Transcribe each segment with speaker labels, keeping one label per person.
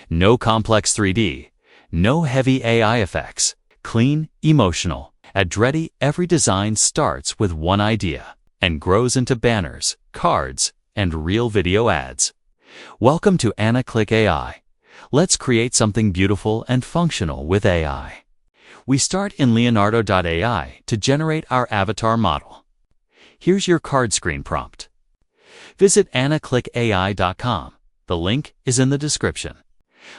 Speaker 1: No complex 3D. No heavy AI effects. Clean, emotional. At Dreddy, every design starts with one idea and grows into banners, cards, and real video ads. Welcome to Click AI. Let's create something beautiful and functional with AI. We start in Leonardo.ai to generate our avatar model. Here's your card screen prompt. Visit AnnaClickAI.com. The link is in the description.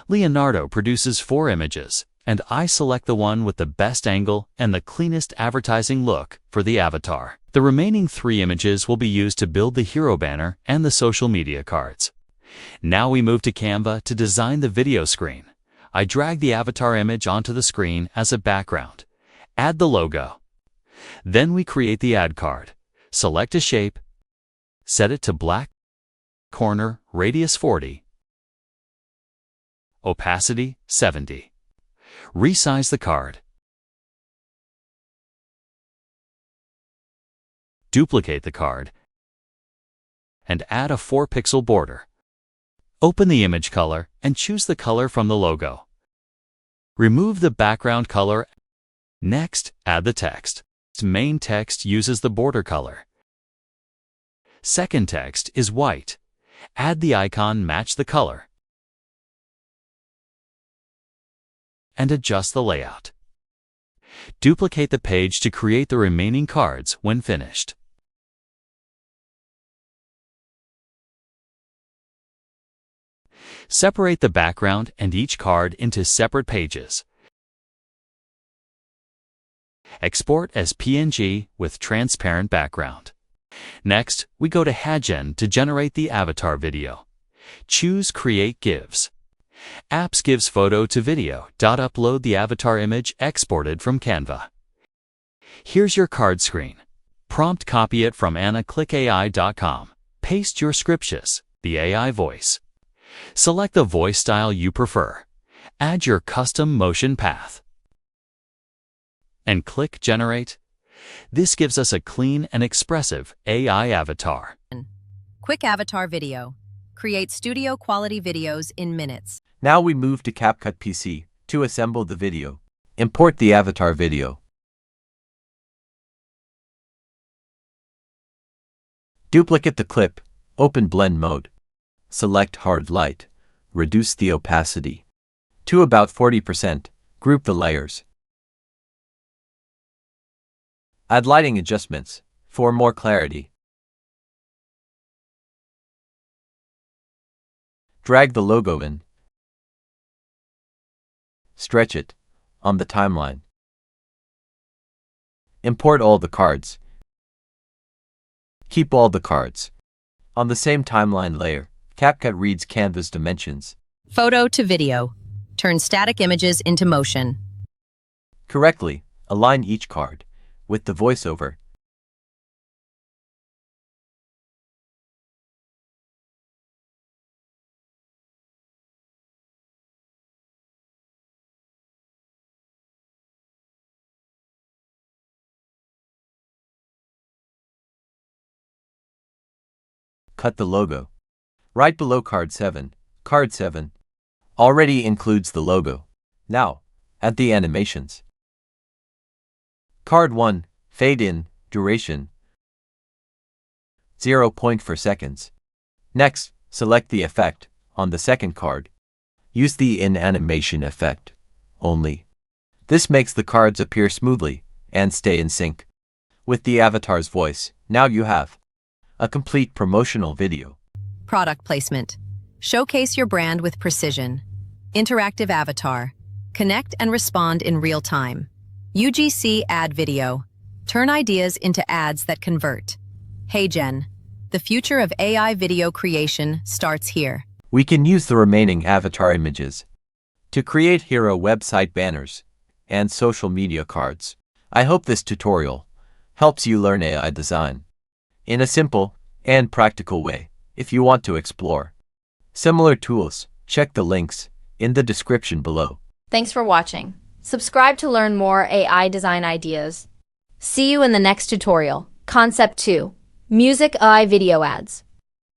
Speaker 1: Leonardo produces 4 images, and I select the one with the best angle and the cleanest advertising look for the avatar. The remaining 3 images will be used to build the hero banner and the social media cards. Now we move to Canva to design the video screen. I drag the avatar image onto the screen as a background. Add the logo. Then we create the ad card. Select a shape. Set it to black. Corner radius 40. Opacity 70. Resize the card. Duplicate the card and add a 4-pixel border. Open the image color and choose the color from the logo. Remove the background color. Next, add the text. Main text uses the border color. Second text is white. Add the icon match the color. And adjust the layout. Duplicate the page to create the remaining cards when finished. Separate the background and each card into separate pages. Export as PNG with transparent background. Next, we go to HeyGen to generate the avatar video. Choose Create GIFs. Apps gives photo to video. Upload the avatar image exported from Canva. Here's your card screen. Prompt copy it from AnnaClickAI.com. Paste your scriptures, the AI voice. Select the voice style you prefer. Add your custom motion path. And click Generate. This gives us a clean and expressive AI avatar.
Speaker 2: Quick avatar video. Create studio quality videos in minutes.
Speaker 3: Now we move to CapCut PC to assemble the video. Import the avatar video. Duplicate the clip. Open blend mode. Select hard light. Reduce the opacity to about 40%. Group the layers. Add lighting adjustments for more clarity. Drag the logo in. Stretch it on the timeline. Import all the cards. Keep all the cards on the same timeline layer. CapCut reads Canva's dimensions.
Speaker 2: Photo to video. Turn static images into motion.
Speaker 3: Correctly align each card with the voiceover. Cut the logo. Right below card 7. Card 7 already includes the logo. Now, add the animations. Card 1, fade in, duration 0.4 seconds. Next, select the effect on the second card. Use the in animation effect only. This makes the cards appear smoothly and stay in sync with the avatar's voice. Now you have a complete promotional video.
Speaker 2: Product placement. Showcase your brand with precision. Interactive avatar. Connect and respond in real time. UGC ad video. Turn ideas into ads that convert. HeyGen. The future of AI video creation starts here.
Speaker 3: We can use the remaining avatar images to create hero website banners and social media cards. I hope this tutorial helps you learn AI design in a simple and practical way. If you want to explore similar tools, check the links in the description below.
Speaker 4: Thanks for watching. Subscribe to learn more AI design ideas. See you in the next tutorial. Concept 2. Music AI video ads.